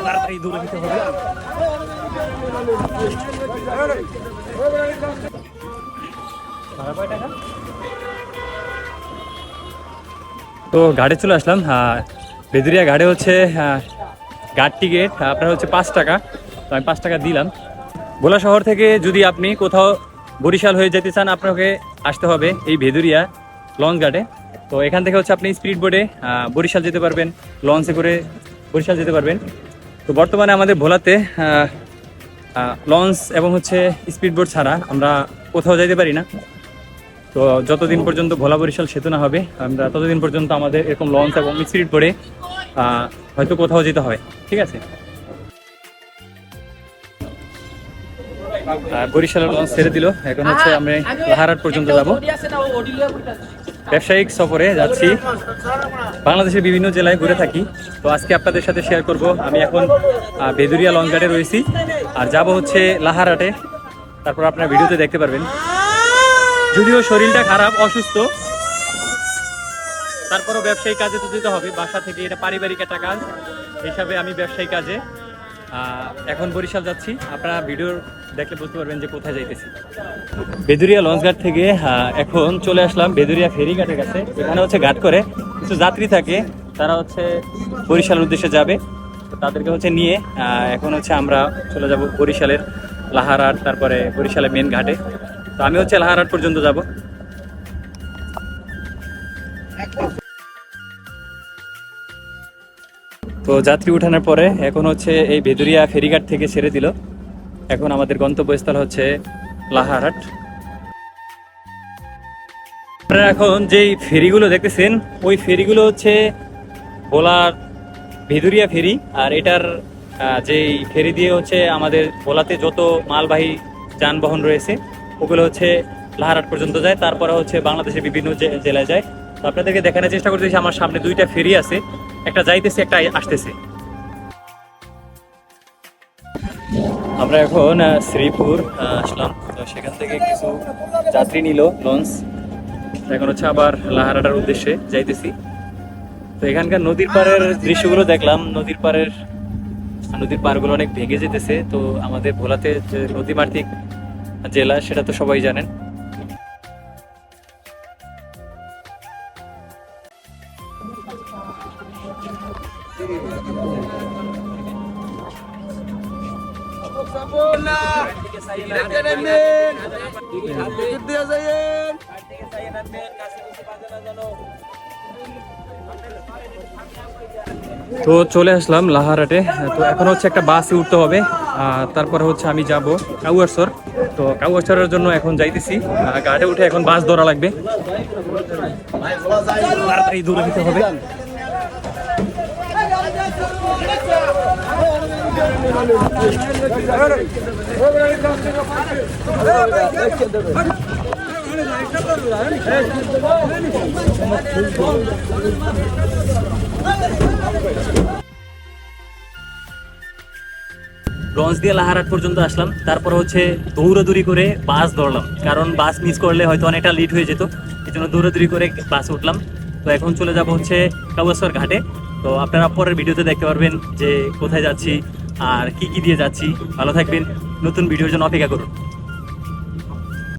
তাড়াতাড়ি দৌড়ে দিতে হবে। তো ঘাটে চলে আসলাম। বেদুরিয়া ঘাটে হচ্ছে ঘাট টিকিট আপনার হচ্ছে 5 টাকা। তো আমি 5 টাকা দিলাম। ভোলা শহর থেকে যদি আপনি কোথাও বরিশাল হয়ে যেতে চান, আপনাকে আসতে হবে এই ভেদুরিয়া লঞ্চ ঘাটে। তো এখান থেকে হচ্ছে আপনি স্পিড বোটে বরিশাল যেতে পারবেন, লঞ্চে করে বরিশাল যেতে পারবেন। তো বর্তমানে আমাদের ভোলাতে লঞ্চ এবং হচ্ছে স্পিড বোট ছাড়া আমরা কোথাও যাইতে পারি না। তো যতদিন পর্যন্ত ভোলা বরিশাল সেতু না হবে, আমরা ততদিন পর্যন্ত আমাদের এরকম লঞ্চ এবং স্পিড বোটে হয়তো কোথাও যেতে হয়। ঠিক আছে, বরিশালের লঞ্চ ছেড়ে দিল। এখন হচ্ছে আমরা লাহারহাট পর্যন্ত যাব। ব্যবসায়িক সফরে যাচ্ছি, বাংলাদেশের বিভিন্ন জেলায় ঘুরে থাকি। তো আজকে আপনাদের সাথে শেয়ার করব আমি এখন বেদুরিয়া লঞ্চ ঘাটে রয়েছি আর যাব হচ্ছে লাহারহাটে। তারপর আপনারা ভিডিওতে দেখতে পারবেন। যদিও শরীরটা খারাপ, অসুস্থ, তারপরও ব্যবসায়িক কাজে তো যেতে হবে। বাসা থেকে এটা পারিবারিক একটা কাজ হিসাবে আমি ব্যবসায়িক কাজে এখন বরিশাল যাচ্ছি। আপনারা ভিডিও দেখলে বুঝতে পারবেন যে কোথায় যাইতেছি। বেদুরিয়া লঞ্চ ঘাট থেকে এখন চলে আসলাম বেদুরিয়া ফেরিঘাটের কাছে। এখানে হচ্ছে ঘাট করে কিছু যাত্রী থাকে, তারা হচ্ছে বরিশালের উদ্দেশ্যে যাবে। তো তাদেরকে হচ্ছে নিয়ে এখন হচ্ছে আমরা চলে যাব বরিশালের লাহারহাট, তারপরে বরিশালের মেন ঘাটে। তো আমি হচ্ছে লাহারহাট পর্যন্ত যাব। তো যাত্রী উঠানোর পরে এখন হচ্ছে এই বেদুরিয়া ফেরিঘাট থেকে ছেড়ে দিল। এখন আমাদের গন্তব্যস্থল হচ্ছে লাহারহাট। আপনারা এখন যেই ফেরিগুলো দেখতেছেন, ওই ফেরিগুলো হচ্ছে ভোলার বেদুরিয়া ফেরি। আর এটার যেই ফেরি দিয়ে হচ্ছে আমাদের ভোলাতে যত মালবাহী যানবাহন রয়েছে ওগুলো হচ্ছে লাহারহাট পর্যন্ত যায়, তারপরে হচ্ছে বাংলাদেশের বিভিন্ন জেলায় যায়। তো আপনাদেরকে দেখানোর চেষ্টা করতেছি, আমার সামনে 2টা ফেরি আছে, একটা যাইতেছে একটা আসতেছে। আমরা এখন শ্রীপুর আসলাম। তো সেখান থেকে কিছু যাত্রী নিল লঞ্চ। এখন হচ্ছে আবার লাহারহাটের উদ্দেশ্যে যাইতেছি। তো এখানকার নদীর পাড়ের দৃশ্যগুলো দেখলাম। নদীর পাড়গুলো অনেক ভেঙে যেতেছে। তো আমাদের ভোলাতে যে নদীমাতৃক জেলা সেটা তো সবাই জানেন। তো চলে আসলাম লাহারহাটে। তো এখন হচ্ছে একটা বাসে উঠতে হবে, তারপরে হচ্ছে আমি যাব কাউয়ারসর। তো কাউয়ারসরের জন্য এখন যাইতেছি। ঘাটে উঠে এখন বাস ধরা লাগবে, তাড়াতাড়ি দৌড়ে দিতে হবে। লঞ্চ দিয়ে লাহারহাট পর্যন্ত আসলাম, তারপর হচ্ছে দৌড়াদৌড়ি করে বাস ধরলাম, কারণ বাস মিস করলে হয়তো অনেকটা লেট হয়ে যেত। এই জন্য দৌড়াদৌড়ি করে বাসে উঠলাম। তো এখন চলে যাব হচ্ছে কাউয়ারসর ঘাটে। তো আপনারা পরের ভিডিওতে দেখতে পারবেন যে কোথায় যাচ্ছি আর কি কি দিয়ে যাচ্ছি। ভালো থাকবেন, নতুন ভিডিওর জন্য অপেক্ষা করুন।